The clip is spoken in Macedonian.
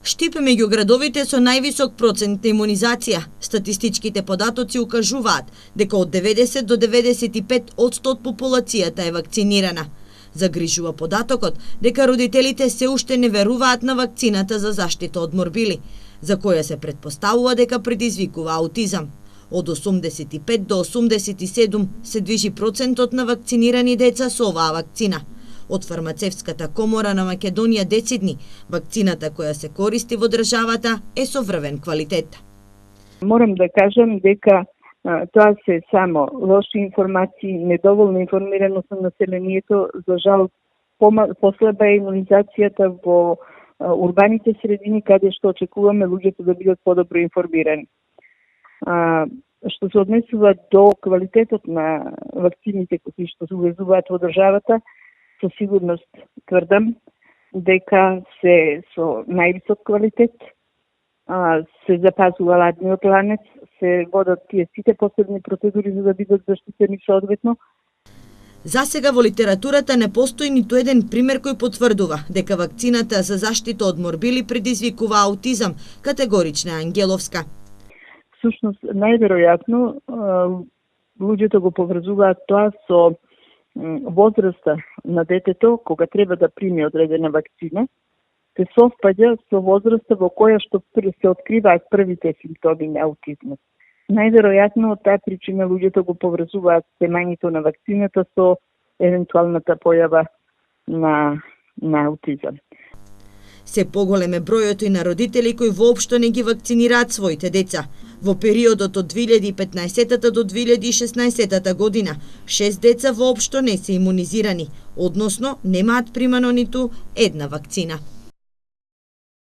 Штип меѓу градовите со највисок процент на имунизација. Статистичките податоци укажуваат дека од 90 до 95% од популацијата е вакцинирана. Загрижува податокот дека родителите се уште не веруваат на вакцината за заштита од морбили, за која се претпоставува дека предизвикува аутизам. Од 85 до 87 се движи процентот на вакцинирани деца со оваа вакцина. Од Фармацевската комора на Македонија децидни, вакцината која се користи во државата е со врвен квалитет. Морам да кажам дека тоа се само лоши информации, недоволна информираност на населението, за жал послаба е имунизацијата во урбаните средини, каде што очекуваме луѓето да бидат подобро информирани. Што се однесува до квалитетот на вакцините кои што се увезуваат во државата, со сигурност тврдам дека се со највисок квалитет, се запазува ладниот ланец, се водат тие сите посебни процедури за да бидат заштитени соодветно. За сега во литературата не постои ниту еден пример кој потврдува дека вакцината за заштита од морбили предизвикува аутизам, категорична Ангеловска. Всушност, најверојатно, луѓето го поврзуваат тоа со возраста на детето кога треба да прими одредена вакцина, се совпаѓа со возраста во која што се откриваат првите симптоми на аутизмот. Најверојатно од таа причина луѓето го поврзуваат семањето на вакцината со евентуалната појава на аутизам. Се поголем е бројот и на родители кои воопшто не ги вакцинираат своите деца. Во периодот од 2015 до 2016 година, 6 деца воопшто не се имунизирани, односно немаат примано ниту една вакцина.